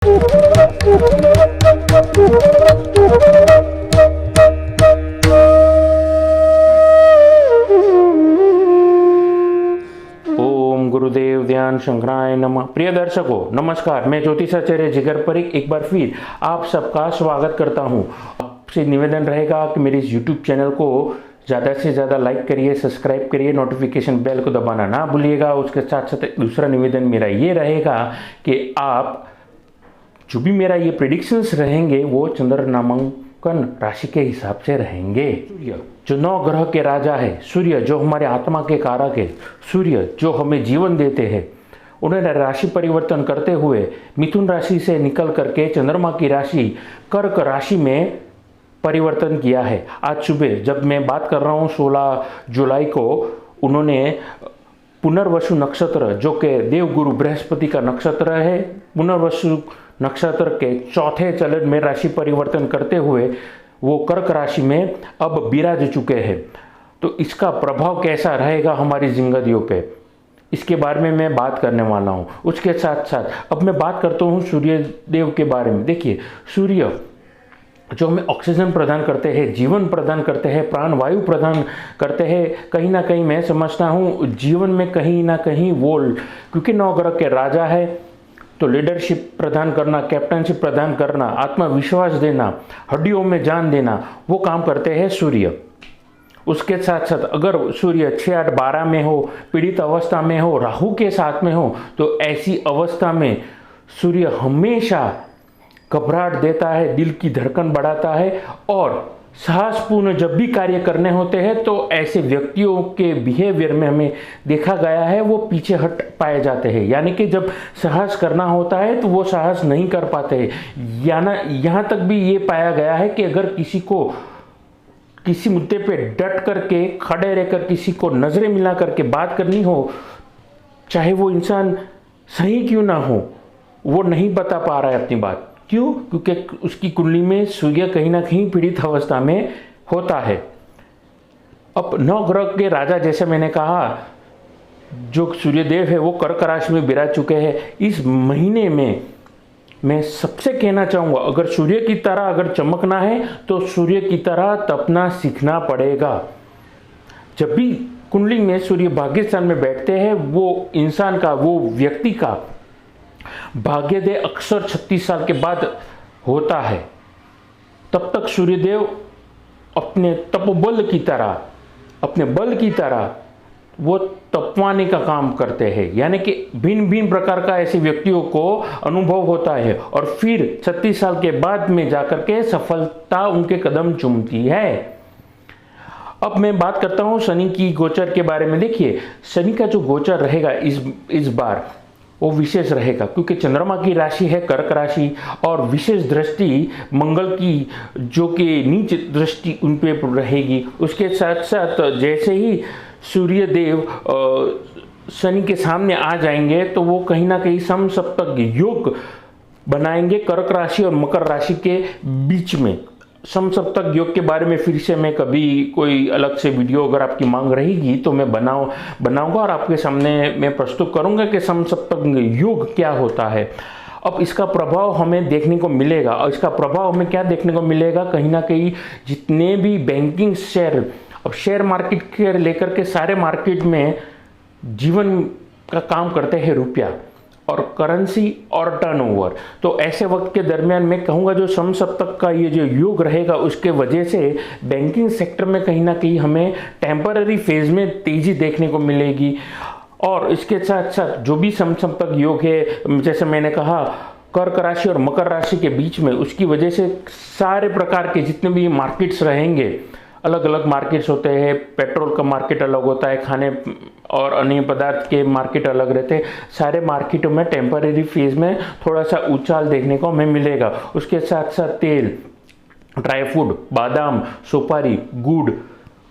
ओम गुरुदेव ध्यान शंकराय नमः। प्रिय दर्शकों नमस्कार, मैं ज्योतिषाचार्य जिगर परीख एक बार फिर आप सबका स्वागत करता हूं। आपसे निवेदन रहेगा कि मेरे इस YouTube चैनल को ज़्यादा से ज़्यादा लाइक करिए, सब्सक्राइब करिए, नोटिफिकेशन बेल को दबाना ना भूलिएगा। उसके साथ साथ दूसरा निवेदन मेरा ये रहेगा कि आप जो भी मेरा ये प्रेडिक्शंस रहेंगे वो चंद्र नामांकन राशि के हिसाब से रहेंगे। सूर्य जो 9 ग्रह के राजा है, सूर्य जो हमारे आत्मा के कारक है, सूर्य जो हमें जीवन देते हैं, उन्होंने राशि परिवर्तन करते हुए मिथुन राशि से निकल करके चंद्रमा की राशि कर्क राशि में परिवर्तन किया है। आज सुबह जब मैं बात कर रहा हूँ 16 जुलाई को, उन्होंने पुनर्वसु नक्षत्र जो कि देवगुरु बृहस्पति का नक्षत्र है, पुनर्वसु नक्षत्र के चौथे चलन में राशि परिवर्तन करते हुए वो कर्क राशि में अब विराज चुके हैं। तो इसका प्रभाव कैसा रहेगा हमारी जिंदगियों पे, इसके बारे में मैं बात करने वाला हूँ। उसके साथ साथ अब मैं बात करता हूँ सूर्य देव के बारे में। देखिए, सूर्य जो हमें ऑक्सीजन प्रदान करते हैं, जीवन प्रदान करते हैं, प्राण वायु प्रदान करते हैं, कहीं ना कहीं मैं समझता हूँ जीवन में कहीं ना कहीं वो, क्योंकि 9 ग्रह के राजा है तो लीडरशिप प्रदान करना, कैप्टनशिप प्रदान करना, आत्मविश्वास देना, हड्डियों में जान देना, वो काम करते हैं सूर्य। उसके साथ साथ अगर सूर्य 6, 8, 12 में हो, पीड़ित अवस्था में हो, राहु के साथ में हो, तो ऐसी अवस्था में सूर्य हमेशा घबराहट देता है, दिल की धड़कन बढ़ाता है और साहसपूर्ण जब भी कार्य करने होते हैं तो ऐसे व्यक्तियों के बिहेवियर में हमें देखा गया है वो पीछे हट पाए जाते हैं। यानी कि जब साहस करना होता है तो वो साहस नहीं कर पाते हैं। यहाँ तक भी ये पाया गया है कि अगर किसी को किसी मुद्दे पे डट करके खड़े रहकर किसी को नजरें मिला करके बात करनी हो, चाहे वो इंसान सही क्यों ना हो, वो नहीं बता पा रहा है अपनी बात। क्यों? क्योंकि उसकी कुंडली में सूर्य कहीं ना कहीं पीड़ित अवस्था में होता है। अब 9 ग्रह के राजा जैसे मैंने कहा, जो सूर्यदेव है वो कर्क राशि में विराज चुके हैं। इस महीने में मैं सबसे कहना चाहूँगा, अगर सूर्य की तरह अगर चमकना है तो सूर्य की तरह तपना सीखना पड़ेगा। जब भी कुंडली में सूर्य भाग्यस्थान में बैठते हैं, वो इंसान का, वो व्यक्ति का भाग्योदय अक्सर 36 साल के बाद होता है। तब तक सूर्यदेव अपने तपोबल की तरह, अपने बल की तरह वो तपवाने का काम करते हैं। यानी कि भिन्न भिन्न प्रकार का ऐसे व्यक्तियों को अनुभव होता है और फिर 36 साल के बाद में जाकर के सफलता उनके कदम चूमती है। अब मैं बात करता हूं शनि की गोचर के बारे में। देखिए, शनि का जो गोचर रहेगा इस बार वो विशेष रहेगा, क्योंकि चंद्रमा की राशि है कर्क राशि और विशेष दृष्टि मंगल की, जो कि नीच दृष्टि उन पे रहेगी। उसके साथ साथ जैसे ही सूर्यदेव शनि के सामने आ जाएंगे तो वो कहीं ना कहीं समसप्तक योग बनाएंगे कर्क राशि और मकर राशि के बीच में। समसप्तक योग के बारे में फिर से मैं कभी कोई अलग से वीडियो अगर आपकी मांग रहेगी तो मैं बनाऊंगा और आपके सामने मैं प्रस्तुत करूंगा कि समसप्तक योग क्या होता है। अब इसका प्रभाव हमें देखने को मिलेगा और इसका प्रभाव हमें क्या देखने को मिलेगा, कहीं ना कहीं जितने भी बैंकिंग शेयर, अब शेयर मार्केट के लेकर के सारे मार्केट में जीवन का काम करते हैं रुपया और करेंसी और टर्नओवर। तो ऐसे वक्त के दरमियान मैं कहूँगा जो समसप्तक का ये जो योग रहेगा उसके वजह से बैंकिंग सेक्टर में कहीं ना कहीं हमें टेम्पररी फेज में तेजी देखने को मिलेगी। और इसके साथ साथ जो भी समसप्तक योग है, जैसे मैंने कहा कर्क राशि और मकर राशि के बीच में, उसकी वजह से सारे प्रकार के जितने भी मार्केट्स रहेंगे, अलग अलग मार्केट्स होते हैं। पेट्रोल का मार्केट अलग होता है, खाने और अन्य पदार्थ के मार्केट अलग रहते हैं। सारे मार्केटों में टेम्पररी फेज में थोड़ा सा उछाल देखने को हमें मिलेगा। उसके साथ साथ तेल, ड्राई फ्रूट, बादाम, सुपारी, गुड़,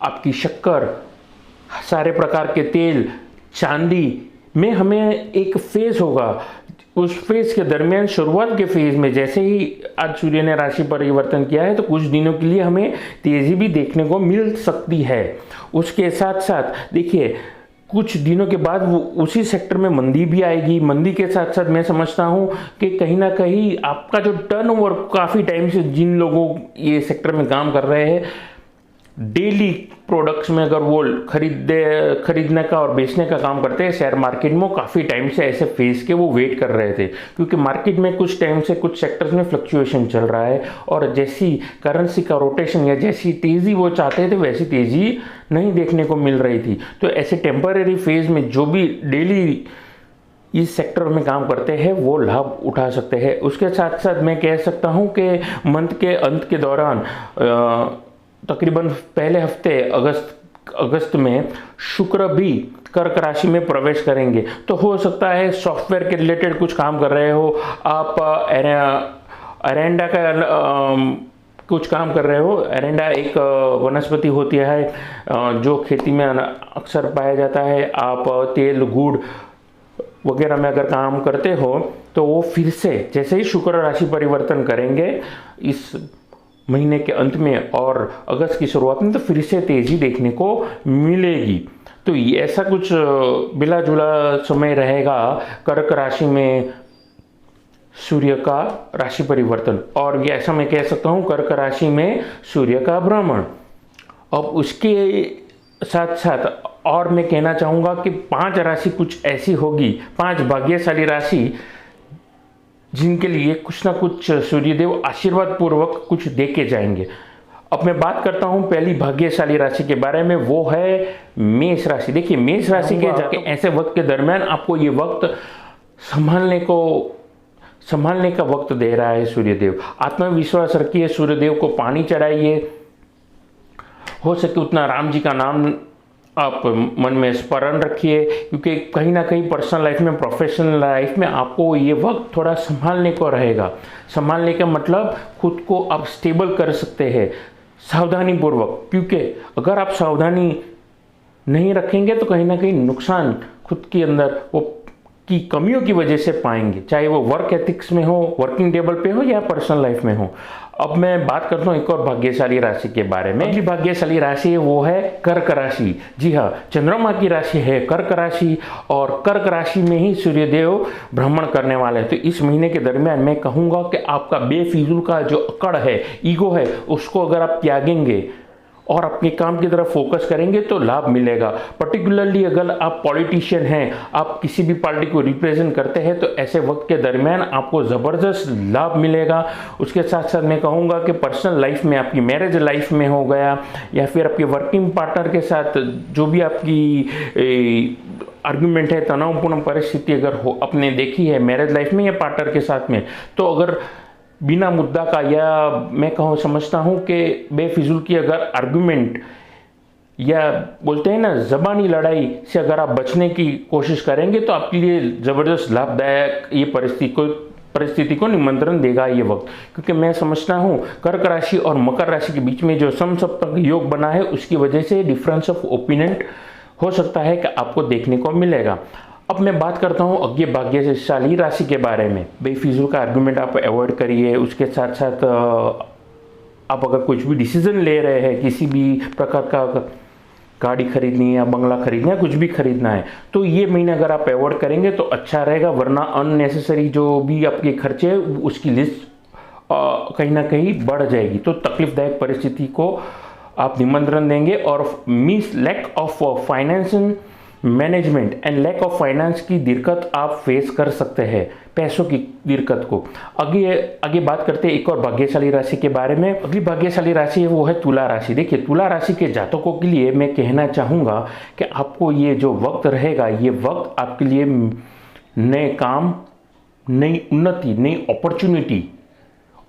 आपकी शक्कर, सारे प्रकार के तेल, चांदी में हमें एक फेज होगा। उस फेज के दरमियान शुरुआत के फेज में जैसे ही आज सूर्य ने राशि परिवर्तन किया है तो कुछ दिनों के लिए हमें तेजी भी देखने को मिल सकती है। उसके साथ साथ देखिए, कुछ दिनों के बाद वो उसी सेक्टर में मंदी भी आएगी। मंदी के साथ साथ मैं समझता हूँ कि कहीं ना कहीं आपका जो टर्नओवर काफ़ी टाइम से जिन लोगों ये सेक्टर में काम कर रहे हैं, डेली प्रोडक्ट्स में अगर वो खरीदने का और बेचने का काम करते हैं शेयर मार्केट में, काफ़ी टाइम से ऐसे फेज के वो वेट कर रहे थे, क्योंकि मार्केट में कुछ टाइम से कुछ सेक्टर्स में फ्लक्चुएशन चल रहा है और जैसी करेंसी का रोटेशन या जैसी तेज़ी वो चाहते थे वैसी तेज़ी नहीं देखने को मिल रही थी। तो ऐसे टेम्पररी फेज में जो भी डेली इस सेक्टर में काम करते हैं वो लाभ उठा सकते हैं। उसके साथ साथ मैं कह सकता हूँ कि मंथ के अंत के दौरान तकरीबन पहले हफ्ते अगस्त में शुक्र भी कर्क राशि में प्रवेश करेंगे। तो हो सकता है सॉफ्टवेयर के रिलेटेड कुछ काम कर रहे हो आप, एरेंडा का कुछ काम कर रहे हो। एरेंडा एक वनस्पति होती है जो खेती में अक्सर पाया जाता है। आप तेल गुड़ वगैरह में अगर काम करते हो तो वो फिर से जैसे ही शुक्र राशि परिवर्तन करेंगे इस महीने के अंत में और अगस्त की शुरुआत में, तो फिर से तेजी देखने को मिलेगी। तो ये ऐसा कुछ मिला जुला समय रहेगा कर्क राशि में सूर्य का राशि परिवर्तन, और ये ऐसा मैं कह सकता हूँ कर्क राशि में सूर्य का भ्रमण। अब उसके साथ साथ और मैं कहना चाहूँगा कि 5 राशि कुछ ऐसी होगी, 5 भाग्यशाली राशि जिनके लिए कुछ ना कुछ सूर्यदेव आशीर्वाद पूर्वक कुछ दे के जाएंगे। अब मैं बात करता हूं पहली भाग्यशाली राशि के बारे में, वो है मेष राशि। देखिए मेष राशि के जाके ऐसे वक्त के दरमियान आपको ये वक्त संभालने का वक्त दे रहा है सूर्यदेव। आत्मविश्वास रखिए, सूर्यदेव को पानी चढ़ाइए, हो सके उतना राम जी का नाम आप मन में स्मरण रखिए, क्योंकि कहीं ना कहीं पर्सनल लाइफ में प्रोफेशनल लाइफ में आपको ये वक्त थोड़ा संभालने को रहेगा। संभालने का मतलब खुद को आप स्टेबल कर सकते हैं सावधानी पूर्वक, क्योंकि अगर आप सावधानी नहीं रखेंगे तो कहीं ना कहीं नुकसान खुद के अंदर वो की कमियों की वजह से पाएंगे, चाहे वो वर्क एथिक्स में हो, वर्किंग टेबल पे हो या पर्सनल लाइफ में हो। अब मैं बात करता हूँ एक और भाग्यशाली राशि के बारे में। अगली भाग्यशाली राशि है वो है कर्क राशि। जी हाँ, चंद्रमा की राशि है कर्क राशि और कर्क राशि में ही सूर्यदेव भ्रमण करने वाले हैं। तो इस महीने के दरमियान मैं कहूँगा कि आपका बेफिजूल का जो अकड़ है, ईगो है, उसको अगर आप त्यागेंगे और अपने काम की तरफ फोकस करेंगे तो लाभ मिलेगा। पर्टिकुलरली अगर आप पॉलिटिशियन हैं, आप किसी भी पार्टी को रिप्रेजेंट करते हैं, तो ऐसे वक्त के दरमियान आपको ज़बरदस्त लाभ मिलेगा। उसके साथ साथ मैं कहूँगा कि पर्सनल लाइफ में, आपकी मैरिज लाइफ में हो गया या फिर आपके वर्किंग पार्टनर के साथ जो भी आपकी आर्ग्यूमेंट है, तनावपूर्ण परिस्थिति अगर हो अपने देखी है मैरिज लाइफ में या पार्टनर के साथ में, तो अगर बिना मुद्दा का या मैं कहूँ समझता हूँ कि बेफिजूल की अगर आर्गुमेंट या बोलते हैं ना ज़बानी लड़ाई से अगर आप बचने की कोशिश करेंगे तो आपके लिए ज़बरदस्त लाभदायक ये परिस्थिति को निमंत्रण देगा ये वक्त। क्योंकि मैं समझता हूँ कर्क राशि और मकर राशि के बीच में जो समसप्तक योग बना है उसकी वजह से डिफरेंस ऑफ ओपिनियन हो सकता है कि आपको देखने को मिलेगा। अब मैं बात करता हूँ अगले भाग्यशाली राशि के बारे में। बेफिजूल का आर्गुमेंट आप अवॉइड करिए। उसके साथ साथ आप अगर कुछ भी डिसीजन ले रहे हैं, किसी भी प्रकार का गाड़ी खरीदनी है या बंगला खरीदना है, कुछ भी खरीदना है, तो ये महीने अगर आप अवॉइड करेंगे तो अच्छा रहेगा। वरना अननेसेसरी जो भी आपके खर्चे है उसकी लिस्ट कहीं ना कहीं बढ़ जाएगी, तो तकलीफदायक परिस्थिति को आप निमंत्रण देंगे। और means lack of financial management and lack of finance की दिक्कत आप फेस कर सकते हैं, पैसों की दिक्कत को। आगे बात करते हैं एक और भाग्यशाली राशि के बारे में। अगली भाग्यशाली राशि है वो है तुला राशि। देखिए तुला राशि के जातकों के लिए मैं कहना चाहूँगा कि आपको ये जो वक्त रहेगा, ये वक्त आपके लिए नए काम, नई उन्नति, नई अपॉर्चुनिटी,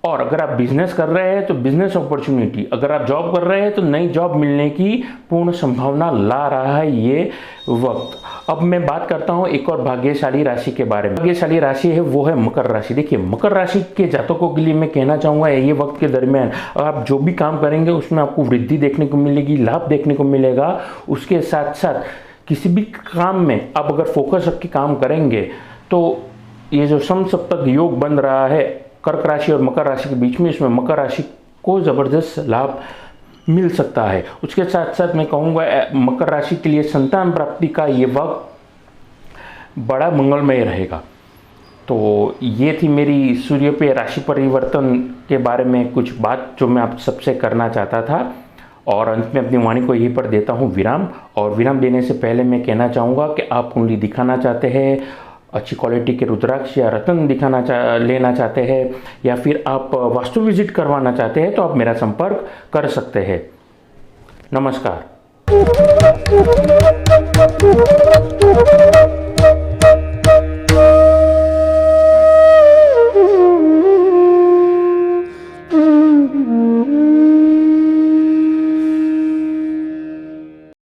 और अगर आप बिजनेस कर रहे हैं तो बिजनेस अपॉर्चुनिटी, अगर आप जॉब कर रहे हैं तो नई जॉब मिलने की पूर्ण संभावना ला रहा है ये वक्त। अब मैं बात करता हूं एक और भाग्यशाली राशि के बारे में। भाग्यशाली राशि है वो है मकर राशि। देखिए मकर राशि के जातकों के लिए मैं कहना चाहूँगा ये वक्त के दरमियान आप जो भी काम करेंगे उसमें आपको वृद्धि देखने को मिलेगी, लाभ देखने को मिलेगा। उसके साथ साथ किसी भी काम में आप अगर फोकस रख के काम करेंगे तो ये जो समसप्तक योग बन रहा है कर्क राशि और मकर राशि के बीच में, इसमें मकर राशि को ज़बरदस्त लाभ मिल सकता है। उसके साथ साथ मैं कहूँगा मकर राशि के लिए संतान प्राप्ति का ये वक्त बड़ा मंगलमय रहेगा। तो ये थी मेरी सूर्य पे राशि परिवर्तन के बारे में कुछ बात जो मैं आप सबसे करना चाहता था। और अंत में अपनी वाणी को यहीं पर देता हूँ विराम। और विराम देने से पहले मैं कहना चाहूँगा कि आप कुंडली दिखाना चाहते हैं, अच्छी क्वालिटी के रुद्राक्ष या रत्न लेना चाहते हैं, या फिर आप वास्तु विजिट करवाना चाहते हैं, तो आप मेरा संपर्क कर सकते हैं। नमस्कार।